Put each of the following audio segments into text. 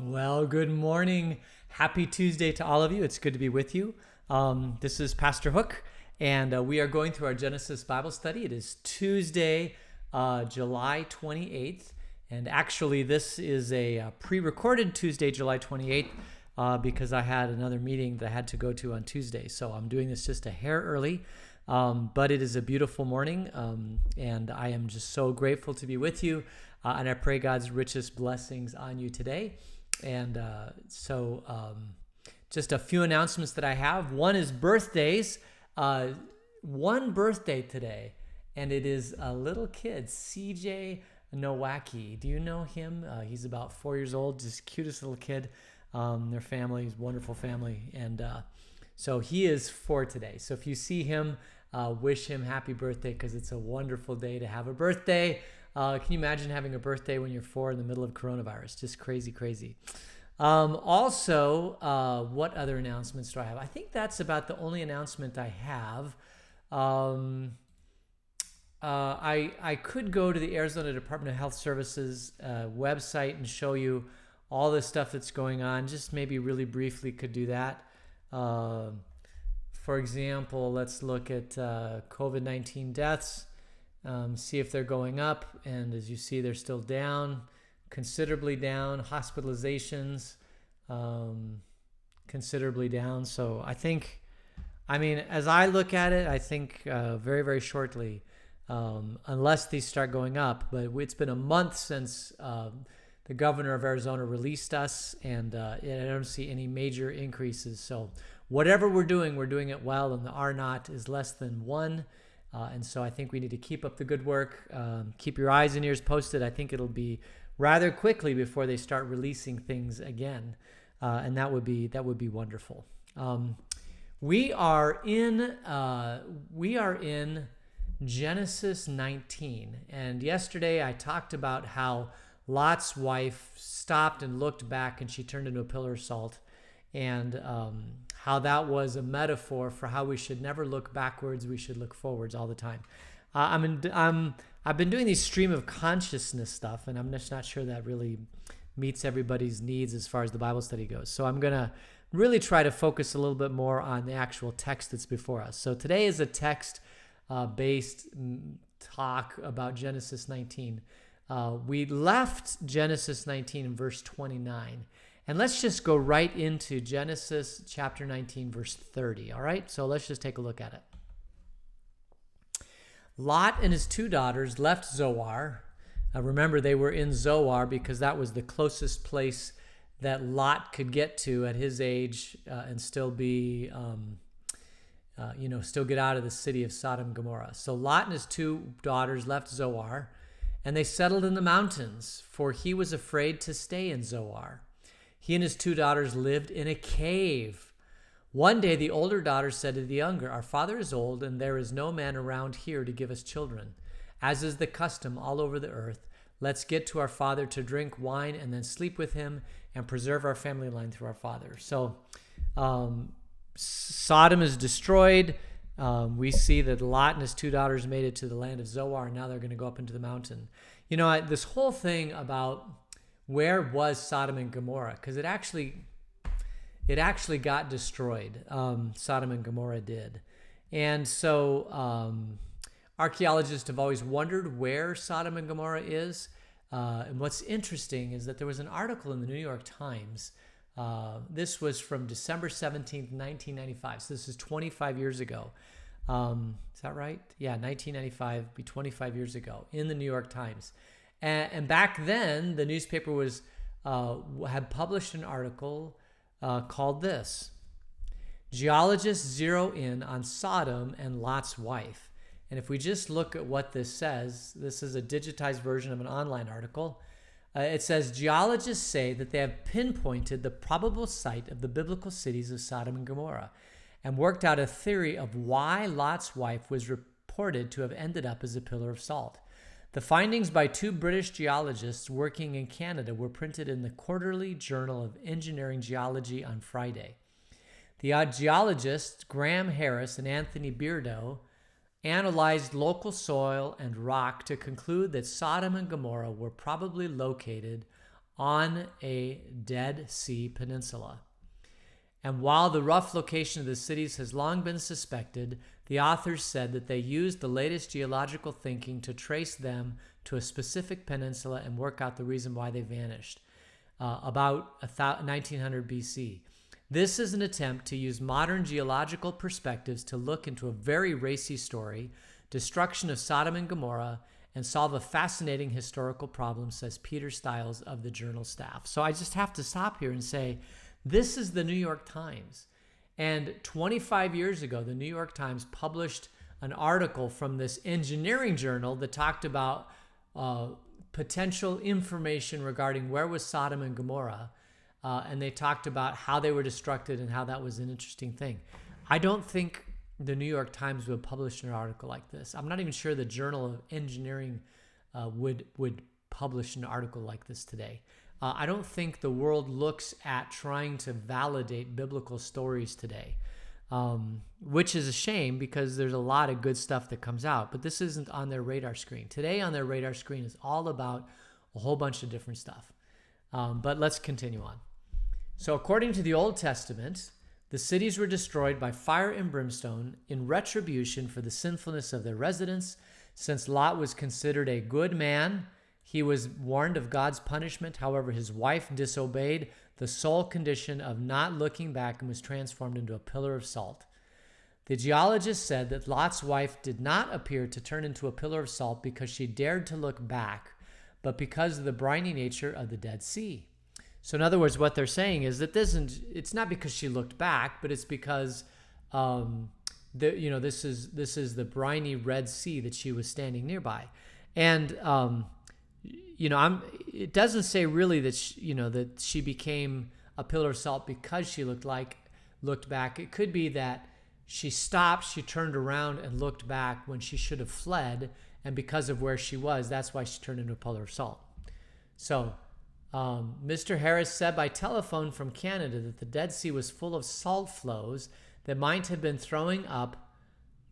Well, good morning. Happy Tuesday to all of you. It's good to be with you. This is Pastor Hook, and we are going through our Genesis Bible study. It is Tuesday, July 28th, and actually this is a pre-recorded Tuesday, July 28th, because I had another meeting that I had to go to on Tuesday. So I'm doing this just a hair early, but it is a beautiful morning, and I am just so grateful to be with you, and I pray God's richest blessings on you today. And just a few announcements that I have. One is birthdays. One birthday today, and it is a little kid, CJ Nowacki. Do you know him? He's about 4 years old, just cutest little kid. Their family is a wonderful family, and so he is 4 today. So if you see him, wish him happy birthday, because it's a wonderful day to have a birthday. Can you imagine having a birthday when you're 4 in the middle of coronavirus? Just crazy, crazy. Also, what other announcements do I have? I think that's about the only announcement I have. I could go to the Arizona Department of Health Services website and show you all the stuff that's going on. Just maybe really briefly could do that. For example, let's look at COVID-19 deaths. See if they're going up, and as you see, they're still down, considerably down. Hospitalizations, considerably down. So as I look at it, I think very, very shortly, unless these start going up, but it's been a month since the governor of Arizona released us, and I don't see any major increases. So whatever we're doing it well, and the R naught is less than 1. And so I think we need to keep up the good work. Keep your eyes and ears posted. I think it'll be rather quickly before they start releasing things again, and that would be wonderful. We are in Genesis 19, and yesterday I talked about how Lot's wife stopped and looked back, and she turned into a pillar of salt, and how that was a metaphor for how we should never look backwards. We should look forwards all the time. I've been doing these stream of consciousness stuff, and I'm just not sure that really meets everybody's needs as far as the Bible study goes. So I'm going to really try to focus a little bit more on the actual text that's before us. So today is a text-based talk about Genesis 19. We left Genesis 19 in verse 29. And let's just go right into Genesis chapter 19, verse 30, all right? So let's just take a look at it. Lot and his 2 daughters left Zoar. Remember, they were in Zoar because that was the closest place that Lot could get to at his age and still be, still get out of the city of Sodom and Gomorrah. So Lot and his 2 daughters left Zoar, and they settled in the mountains, for he was afraid to stay in Zoar. He and his 2 daughters lived in a cave. One day, the older daughter said to the younger, "Our father is old, and there is no man around here to give us children. As is the custom all over the earth, let's get to our father to drink wine and then sleep with him and preserve our family line through our father." So Sodom is destroyed. We see that Lot and his 2 daughters made it to the land of Zoar, and now they're going to go up into the mountain. This whole thing about where was Sodom and Gomorrah? Because it actually got destroyed. Sodom and Gomorrah did. And so archaeologists have always wondered where Sodom and Gomorrah is. And what's interesting is that there was an article in the New York Times. This was from December 17th, 1995. So this is 25 years ago. Is that right? Yeah, 1995, be 25 years ago in the New York Times. And back then, the newspaper had published an article called this: "Geologists zero in on Sodom and Lot's wife." And if we just look at what this says, this is a digitized version of an online article. It says, "Geologists say that they have pinpointed the probable site of the biblical cities of Sodom and Gomorrah and worked out a theory of why Lot's wife was reported to have ended up as a pillar of salt. The findings by 2 British geologists working in Canada were printed in the Quarterly Journal of Engineering Geology on Friday. The geologists, Graham Harris and Anthony Beardo, analyzed local soil and rock to conclude that Sodom and Gomorrah were probably located on a Dead Sea peninsula. And while the rough location of the cities has long been suspected, the authors said that they used the latest geological thinking to trace them to a specific peninsula and work out the reason why they vanished, about 1900 BC. This is an attempt to use modern geological perspectives to look into a very racy story, destruction of Sodom and Gomorrah, and solve a fascinating historical problem, says Peter Stiles of the Journal staff. So I just have to stop here and say, this is the New York Times. And 25 years ago, the New York Times published an article from this engineering journal that talked about potential information regarding where was Sodom and Gomorrah. And they talked about how they were destructed and how that was an interesting thing. I don't think the New York Times would publish an article like this. I'm not even sure the Journal of Engineering would publish an article like this today. I don't think the world looks at trying to validate biblical stories today, which is a shame because there's a lot of good stuff that comes out, but this isn't on their radar screen. Today on their radar screen is all about a whole bunch of different stuff. But let's continue on. So according to the Old Testament, the cities were destroyed by fire and brimstone in retribution for the sinfulness of their residents. Since Lot was considered a good man, he was warned of God's punishment. However, his wife disobeyed the sole condition of not looking back and was transformed into a pillar of salt. The geologist said that Lot's wife did not appear to turn into a pillar of salt because she dared to look back, but because of the briny nature of the Dead Sea. So in other words, what they're saying is that it's not because she looked back, but it's because this is the briny Red Sea that she was standing nearby. And it doesn't say really that she became a pillar of salt because she looked back. It could be that she stopped, she turned around and looked back when she should have fled, and because of where she was, that's why she turned into a pillar of salt. So Mr. Harris said by telephone from Canada that the Dead Sea was full of salt flows that might have been thrown up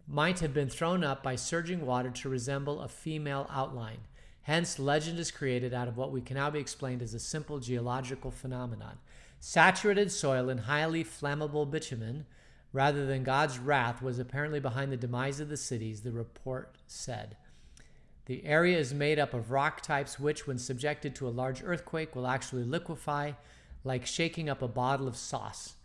by surging water to resemble a female outline. Hence, legend is created out of what we can now be explained as a simple geological phenomenon. Saturated soil and highly flammable bitumen, rather than God's wrath, was apparently behind the demise of the cities, the report said. The area is made up of rock types which, when subjected to a large earthquake, will actually liquefy, like shaking up a bottle of sauce,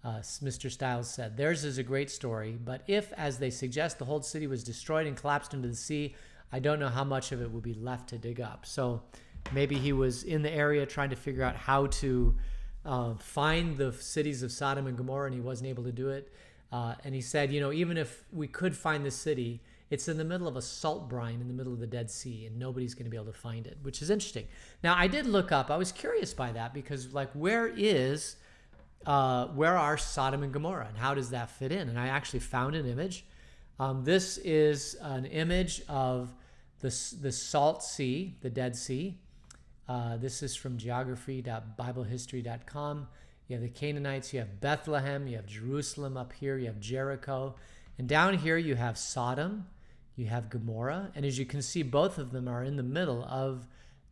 Mr. Stiles said. Theirs is a great story, but if, as they suggest, the whole city was destroyed and collapsed into the sea, I don't know how much of it will be left to dig up. So maybe he was in the area trying to figure out how to find the cities of Sodom and Gomorrah, and he wasn't able to do it. And he said, even if we could find the city, it's in the middle of a salt brine in the middle of the Dead Sea, and nobody's going to be able to find it, which is interesting. Now, I did look up. I was curious by that because, where are Sodom and Gomorrah, and how does that fit in? And I actually found an image. This is an image of the Salt Sea, the Dead Sea. This is from geography.biblehistory.com. You have the Canaanites, you have Bethlehem, you have Jerusalem up here, you have Jericho. And down here you have Sodom, you have Gomorrah. And as you can see, both of them are in the middle of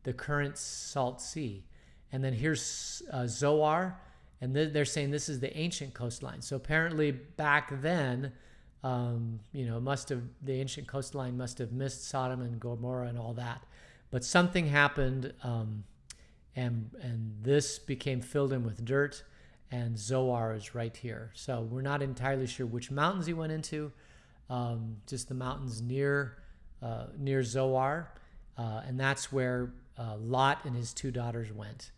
the current Salt Sea. And then here's Zoar, and they're saying this is the ancient coastline. So apparently back then, the ancient coastline must have missed Sodom and Gomorrah and all that. But something happened, and this became filled in with dirt, and Zoar is right here. So we're not entirely sure which mountains he went into, just the mountains near Zoar, and that's where Lot and his two daughters went.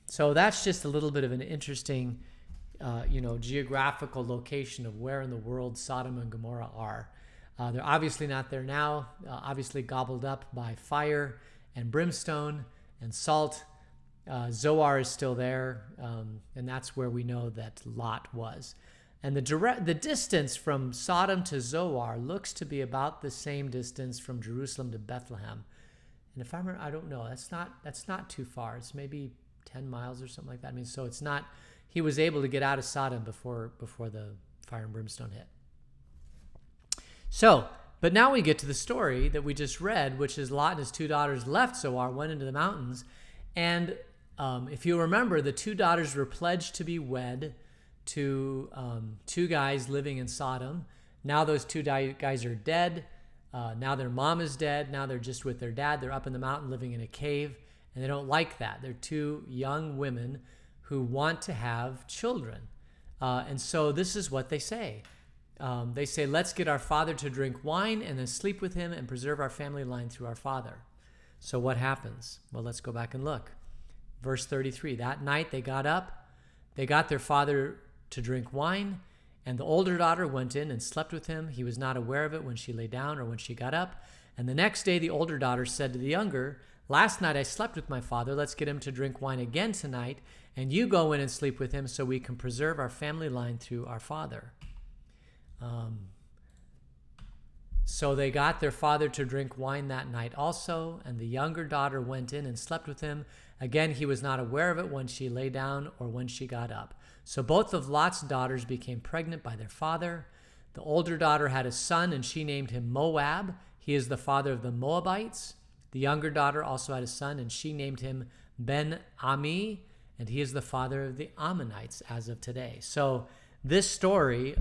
So that's just a little bit of an interesting, geographical location of where in the world Sodom and Gomorrah are. They're obviously not there now, obviously gobbled up by fire and brimstone and salt. Zoar is still there, and that's where we know that Lot was. And the distance from Sodom to Zoar looks to be about the same distance from Jerusalem to Bethlehem. And if I remember, I don't know, that's not too far. It's maybe 10 miles or something like that. So it's not. He was able to get out of Sodom before the fire and brimstone hit. So, but now we get to the story that we just read, which is Lot and his two daughters left Zoar, went into the mountains, And if you remember, the two daughters were pledged to be wed to two guys living in Sodom. Now those two guys are dead. Now their mom is dead. Now they're just with their dad. They're up in the mountain living in a cave, and they don't like that. They're two young women who want to have children. And so this is what they say. They say, let's get our father to drink wine and then sleep with him and preserve our family line through our father. So what happens? Well, let's go back and look. Verse 33, that night they got up, they got their father to drink wine, and the older daughter went in and slept with him. He was not aware of it when she lay down or when she got up. And the next day the older daughter said to the younger, last night I slept with my father. Let's get him to drink wine again tonight, and you go in and sleep with him so we can preserve our family line through our father. So they got their father to drink wine that night also, and the younger daughter went in and slept with him. Again, he was not aware of it when she lay down or when she got up. So both of Lot's daughters became pregnant by their father. The older daughter had a son, and she named him Moab. He is the father of the Moabites. The younger daughter also had a son, and she named him Ben-Ami, and he is the father of the Ammonites as of today. So this story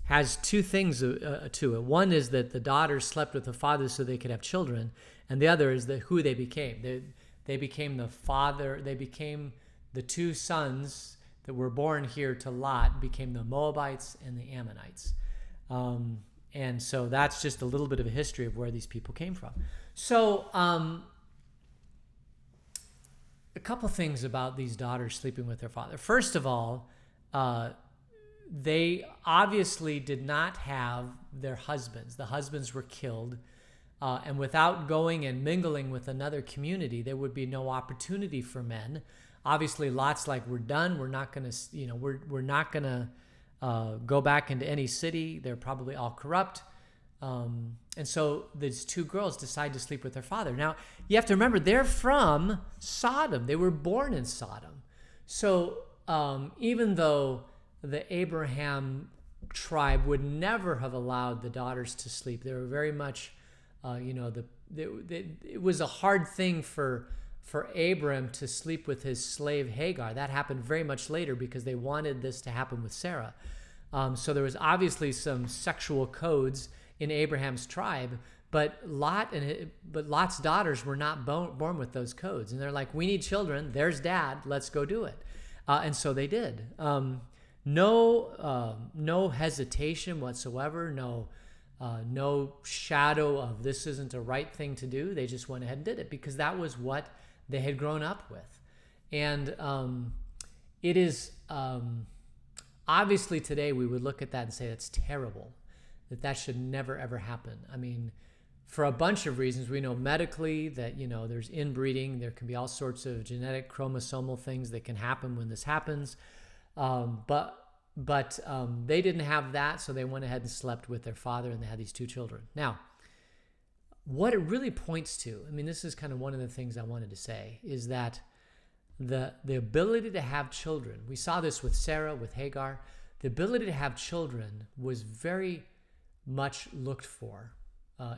has two things to it. One is that the daughters slept with the father so they could have children, and the other is that who they became. They became the father. They became the two sons that were born here to Lot became the Moabites and the Ammonites. And so that's just a little bit of a history of where these people came from. So a couple things about these daughters sleeping with their father. First of all, they obviously did not have their husbands. The husbands were killed. And without going and mingling with another community, there would be no opportunity for men. Obviously, Lot's like, we're done. We're not going to, we're not going to go back into any city. They're probably all corrupt. And so these two girls decide to sleep with their father. Now, you have to remember, they're from Sodom. They were born in Sodom. So even though the Abraham tribe would never have allowed the daughters to sleep, they were very much, it was a hard thing for Abram to sleep with his slave Hagar. That happened very much later because they wanted this to happen with Sarah. So there was obviously some sexual codes in Abraham's tribe, but Lot's daughters were not born with those codes. And they're like, we need children. There's dad. Let's go do it. And so they did. No hesitation whatsoever. No shadow of this isn't a right thing to do. They just went ahead and did it because that was what they had grown up with. And it is obviously today we would look at that and say that's terrible, that should never ever happen. I mean, for a bunch of reasons. We know medically that there's inbreeding, there can be all sorts of genetic chromosomal things that can happen when this happens, but they didn't have that, so they went ahead and slept with their father, and they had these two children. Now, what it really points to, I mean, this is kind of one of the things I wanted to say, is that the ability to have children, we saw this with Sarah, with Hagar, the ability to have children was very much looked for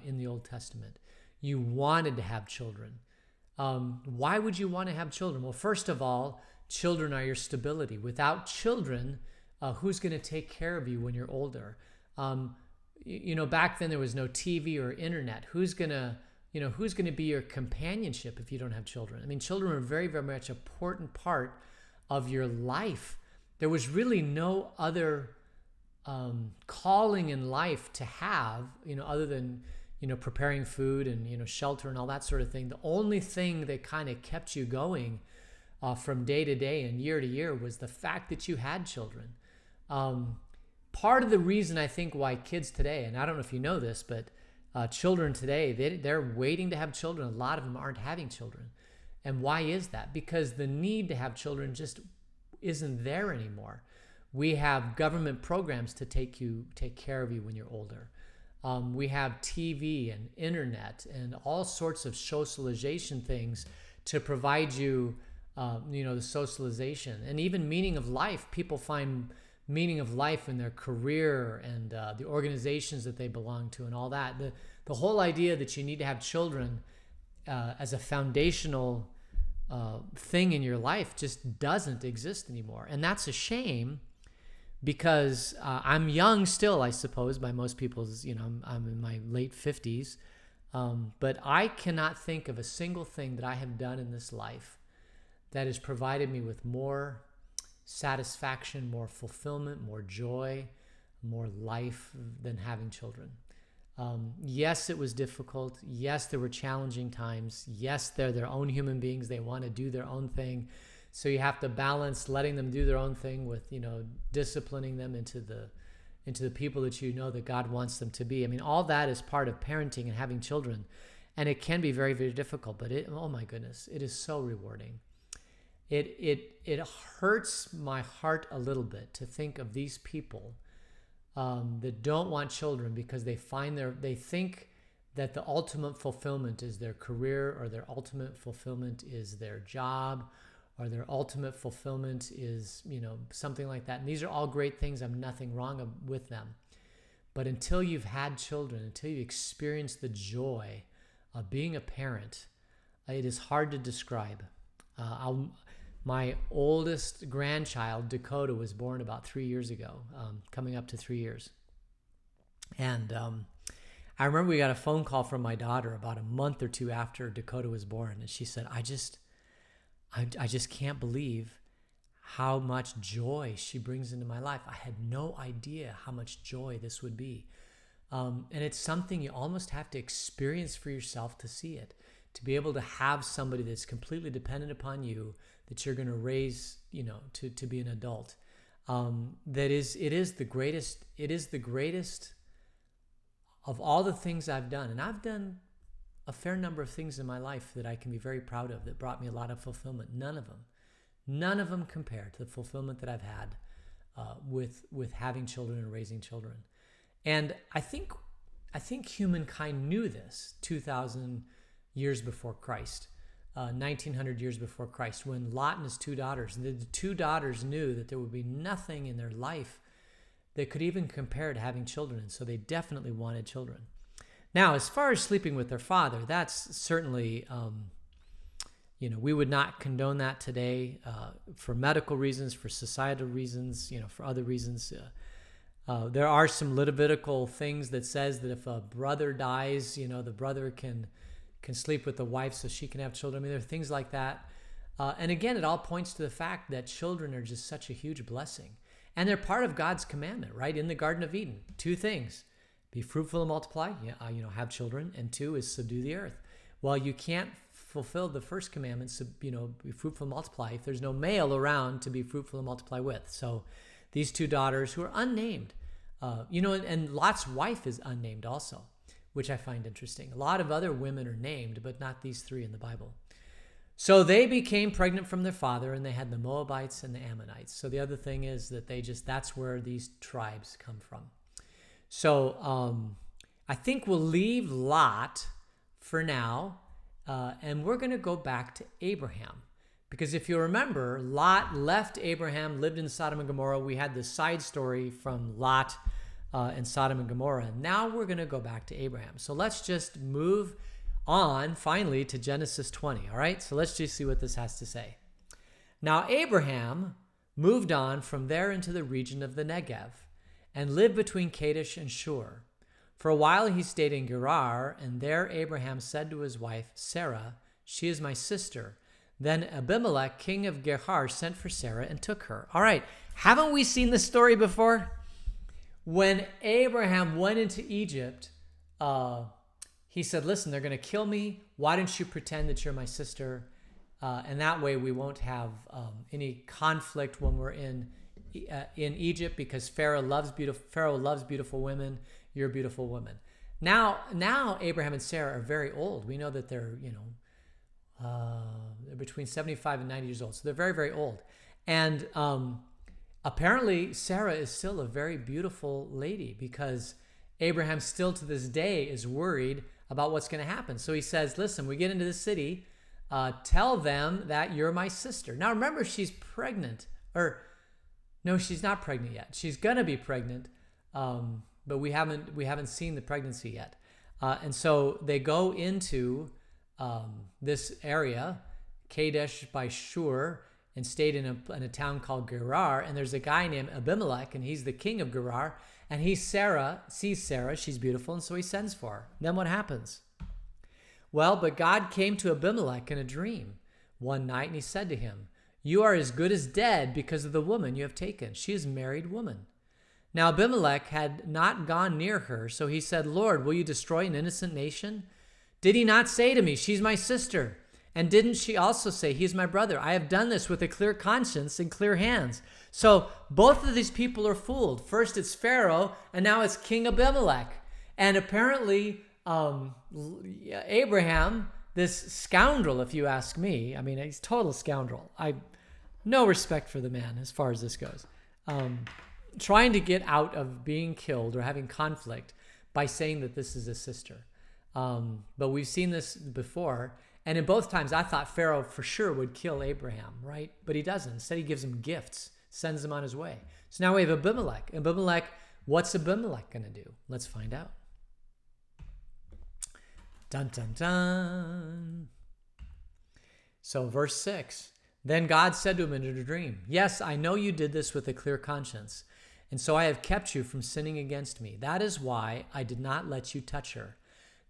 in the Old Testament. You wanted to have children. Why would you want to have children? Well, first of all, children are your stability. Without children, who's going to take care of you when you're older? Back then there was no TV or internet. Who's going to be your companionship if you don't have children? I mean, children are very, very much an important part of your life. There was really no other calling in life to have, other than, preparing food and, shelter and all that sort of thing. The only thing that kind of kept you going from day to day and year to year was the fact that you had children. Part of the reason I think why kids today, and I don't know if you know this, but children today, they're waiting to have children. A lot of them aren't having children. And why is that? Because the need to have children just isn't there anymore. We have government programs to take care of you when you're older. We have TV and internet and all sorts of socialization things to provide you, the socialization and even meaning of life. People find meaning of life in their career and the organizations that they belong to and all that. The whole idea that you need to have children as a foundational thing in your life just doesn't exist anymore. And that's a shame because I'm young still, I suppose, by most people's, I'm in my late 50s. But I cannot think of a single thing that I have done in this life that has provided me with more satisfaction, more fulfillment, more joy, more life than having children. Yes, it was difficult. Yes, there were challenging times. Yes, they're their own human beings. They want to do their own thing. So you have to balance letting them do their own thing with, disciplining them into the people that that God wants them to be. I mean, all that is part of parenting and having children. And it can be very, very difficult, but oh my goodness, it is so rewarding. It hurts my heart a little bit to think of these people that don't want children because they think that the ultimate fulfillment is their career, or their ultimate fulfillment is their job, or their ultimate fulfillment is, something like that. And these are all great things. I'm nothing wrong with them. But until you've had children, until you experience the joy of being a parent, it is hard to describe. My oldest grandchild, Dakota, was born about 3 years ago, coming up to 3 years. And I remember we got a phone call from my daughter about a month or two after Dakota was born. And she said, I just can't believe how much joy she brings into my life. I had no idea how much joy this would be. And it's something you almost have to experience for yourself to see it, to be able to have somebody that's completely dependent upon you, that you're going to raise, to be an adult. It is the greatest of all the things I've done. And I've done a fair number of things in my life that I can be very proud of, that brought me a lot of fulfillment. None of them compare to the fulfillment that I've had with having children and raising children. And I think humankind knew this 2,000 years before Christ, 1,900 years before Christ, when Lot and his two daughters, the two daughters knew that there would be nothing in their life that could even compare to having children. And so they definitely wanted children. Now, as far as sleeping with their father, that's certainly, we would not condone that today for medical reasons, for societal reasons, for other reasons. There are some Levitical things that says that if a brother dies, the brother can sleep with the wife so she can have children. I mean, there are things like that. And again, it all points to the fact that children are just such a huge blessing. And they're part of God's commandment, right? In the Garden of Eden, 2 things. Be fruitful and multiply, have children. And 2 is subdue the earth. Well, you can't fulfill the first commandment, be fruitful and multiply, if there's no male around to be fruitful and multiply with. So these 2 daughters who are unnamed, and Lot's wife is unnamed also, which I find interesting. A lot of other women are named, but not these 3 in the Bible. So they became pregnant from their father, and they had the Moabites and the Ammonites. So the other thing is that that's where these tribes come from. So I think we'll leave Lot for now, and we're going to go back to Abraham. Because if you remember, Lot left Abraham, lived in Sodom and Gomorrah. We had this side story from Lot and Sodom and Gomorrah. Now we're going to go back to Abraham. So let's just move on finally to Genesis 20. All right, so let's just see what this has to say. Now Abraham moved on from there into the region of the Negev and lived between Kadesh and Shur. For a while he stayed in Gerar, and there Abraham said to his wife Sarah, "She is my sister." Then Abimelech, king of Gerar, sent for Sarah and took her. All right, haven't we seen this story before? When Abraham went into Egypt, he said, listen, they're going to kill me. Why don't you pretend that you're my sister? And that way we won't have any conflict when we're in Egypt, because Pharaoh loves beautiful women. You're a beautiful woman. Now Abraham and Sarah are very old. We know that they're between 75 and 90 years old. So they're very, very old. And apparently Sarah is still a very beautiful lady, because Abraham still to this day is worried about what's going to happen. So he says, listen, we get into the city, tell them that you're my sister. Now remember, she's pregnant. No, she's not pregnant yet. She's going to be pregnant, but we haven't seen the pregnancy yet. And so they go into this area, Kadesh by Shur and stayed in a town called Gerar. And there's a guy named Abimelech, and he's the king of Gerar. And sees Sarah, she's beautiful, and so he sends for her. Then what happens? Well, but God came to Abimelech in a dream one night, and he said to him, "You are as good as dead because of the woman you have taken. She is a married woman." Now Abimelech had not gone near her, so he said, "Lord, will you destroy an innocent nation? Did he not say to me, 'She's my sister'? And didn't she also say, 'He's my brother'? I have done this with a clear conscience and clear hands." So both of these people are fooled. First it's Pharaoh, and now it's King Abimelech. And apparently Abraham, this scoundrel, if you ask me, I mean, he's a total scoundrel. I no respect for the man as far as this goes. Trying to get out of being killed or having conflict by saying that this is his sister. But we've seen this before. And in both times, I thought Pharaoh for sure would kill Abraham, right? But he doesn't. Instead, he gives him gifts, sends him on his way. So now we have Abimelech. What's Abimelech going to do? Let's find out. Dun, dun, dun. So verse 6. Then God said to him in a dream, "Yes, I know you did this with a clear conscience, and so I have kept you from sinning against me. That is why I did not let you touch her.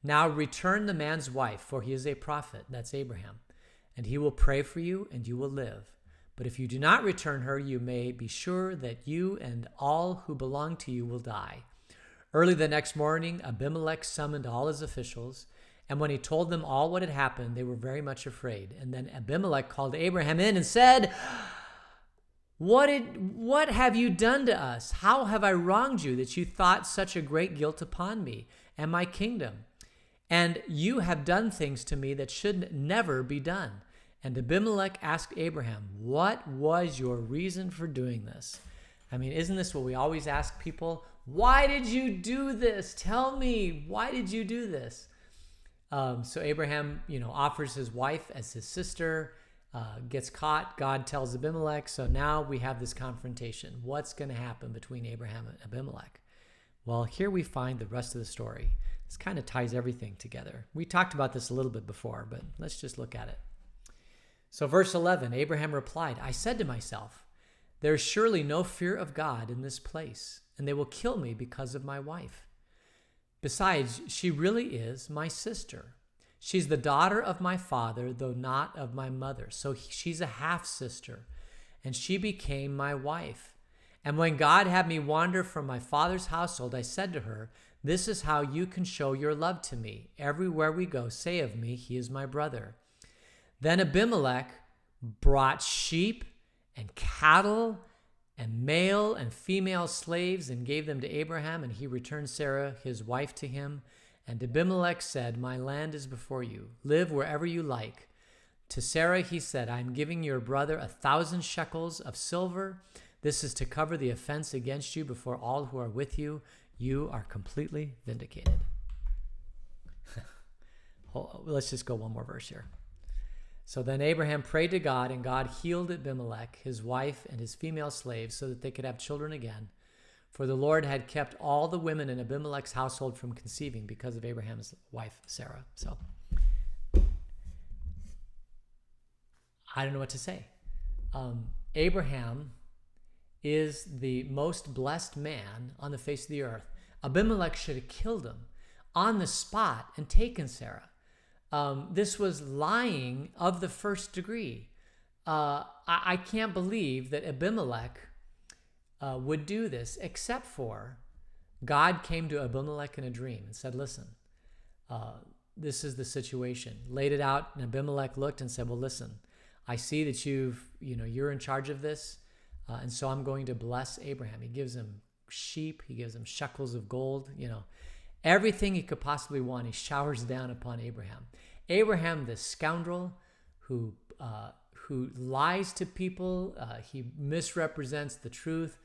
Now return the man's wife, for he is a prophet," that's Abraham, "and he will pray for you, and you will live. But if you do not return her, you may be sure that you and all who belong to you will die." Early the next morning, Abimelech summoned all his officials, and when he told them all what had happened, they were very much afraid. And then Abimelech called Abraham in and said, What have you done to us? How have I wronged you that you thought such a great guilt upon me and my kingdom? And you have done things to me that should never be done. And Abimelech asked Abraham, "What was your reason for doing this?" I mean, isn't this what we always ask people? Why did you do this? Tell me, why did you do this? So Abraham, offers his wife as his sister, gets caught. God tells Abimelech. So now we have this confrontation. What's going to happen between Abraham and Abimelech? Well, here we find the rest of the story. This kind of ties everything together. We talked about this a little bit before, but let's just look at it. So verse 11, Abraham replied, "I said to myself, there is surely no fear of God in this place, and they will kill me because of my wife. Besides, she really is my sister. She's the daughter of my father, though not of my mother. So she's a half-sister, and she became my wife. And when God had me wander from my father's household, I said to her, 'This is how you can show your love to me. Everywhere we go, say of me, he is my brother.' Then Abimelech brought sheep and cattle and male and female slaves and gave them to Abraham, and he returned Sarah, his wife, to him. And Abimelech said, 'My land is before you. Live wherever you like.' To Sarah he said, 'I am giving your brother 1,000 shekels of silver. This is to cover the offense against you before all who are with you. You are completely vindicated.'" Let's just go one more verse here. So then Abraham prayed to God, and God healed Abimelech, his wife, and his female slaves so that they could have children again. For the Lord had kept all the women in Abimelech's household from conceiving because of Abraham's wife, Sarah. So I don't know what to say. Abraham is the most blessed man on the face of the earth. Abimelech should have killed him on the spot and taken Sarah. This was lying of the first degree. I can't believe that Abimelech would do this, except for God came to Abimelech in a dream and said, "Listen, this is the situation." Laid it out, and Abimelech looked and said, "Well, listen, I see that you're in charge of this, and so I'm going to bless Abraham." He gives him sheep, he gives him shekels of gold, everything he could possibly want, he showers down upon Abraham. Abraham, this scoundrel who lies to people, he misrepresents the truth.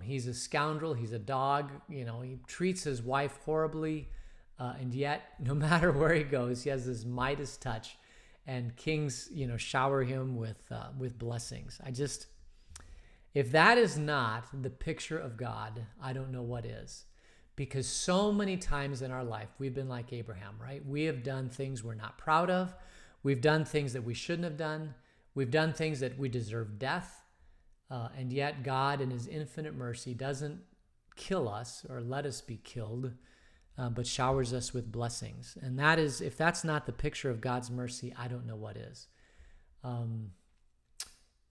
He's a scoundrel. He's a dog. He treats his wife horribly, and yet, no matter where he goes, he has this Midas touch, and kings, shower him with blessings. If that is not the picture of God, I don't know what is. Because so many times in our life, we've been like Abraham, right? We have done things we're not proud of. We've done things that we shouldn't have done. We've done things that we deserve death. And yet God, in his infinite mercy, doesn't kill us or let us be killed, but showers us with blessings. And that is, if that's not the picture of God's mercy, I don't know what is.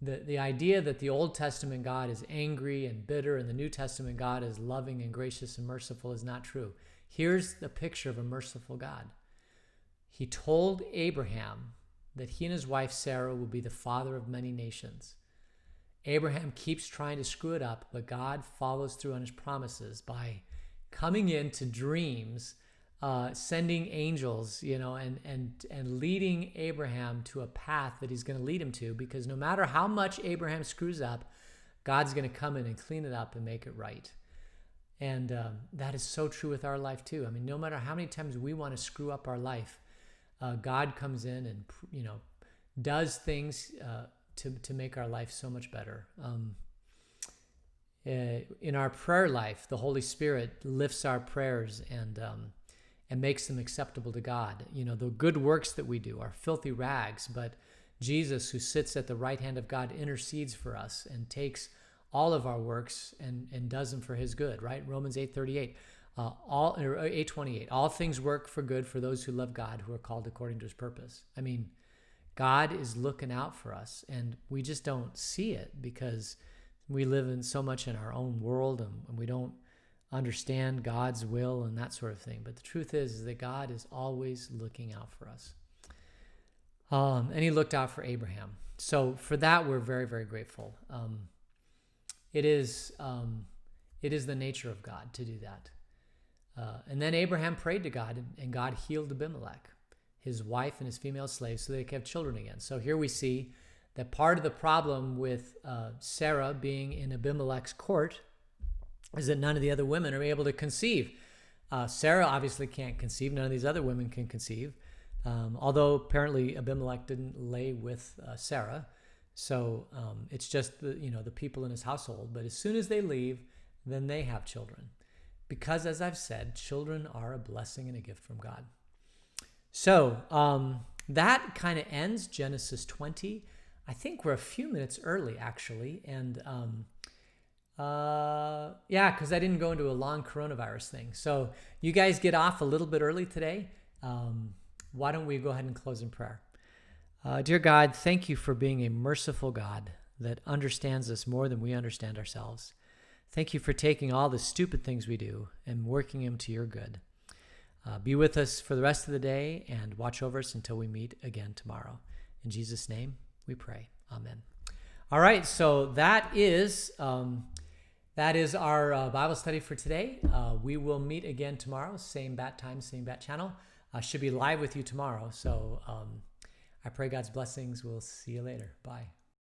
The idea that the Old Testament God is angry and bitter and the New Testament God is loving and gracious and merciful is not true. Here's the picture of a merciful God. He told Abraham that he and his wife Sarah will be the father of many nations. Abraham keeps trying to screw it up, but God follows through on his promises by coming into dreams, sending angels, and leading Abraham to a path that he's going to lead him to, because no matter how much Abraham screws up, God's going to come in and clean it up and make it right. And that is so true with our life too. I mean, no matter how many times we want to screw up our life, God comes in and, does things to make our life so much better. In our prayer life, the Holy Spirit lifts our prayers and makes them acceptable to God. The good works that we do are filthy rags, but Jesus, who sits at the right hand of God, intercedes for us and takes all of our works and does them for his good, right? Romans 8:38. 8:28. All things work for good for those who love God, who are called according to his purpose. I mean, God is looking out for us, and we just don't see it because we live in so much in our own world and we don't understand God's will and that sort of thing. But the truth is that God is always looking out for us. And he looked out for Abraham. So for that, we're very, very grateful. It is the nature of God to do that. And then Abraham prayed to God, and God healed Abimelech, his wife and his female slaves, so they could have children again. So here we see that part of the problem with Sarah being in Abimelech's court is that none of the other women are able to conceive. Sarah obviously can't conceive. None of these other women can conceive, although apparently Abimelech didn't lay with Sarah. So it's just the people in his household. But as soon as they leave, then they have children. Because, as I've said, children are a blessing and a gift from God. So that kind of ends Genesis 20. I think we're a few minutes early, actually. And because I didn't go into a long coronavirus thing. So you guys get off a little bit early today. Why don't we go ahead and close in prayer? Dear God, thank you for being a merciful God that understands us more than we understand ourselves. Thank you for taking all the stupid things we do and working them to your good. Be with us for the rest of the day and watch over us until we meet again tomorrow. In Jesus' name we pray. Amen. All right, so that is our Bible study for today. We will meet again tomorrow, same bat time, same bat channel. I should be live with you tomorrow. So I pray God's blessings. We'll see you later. Bye.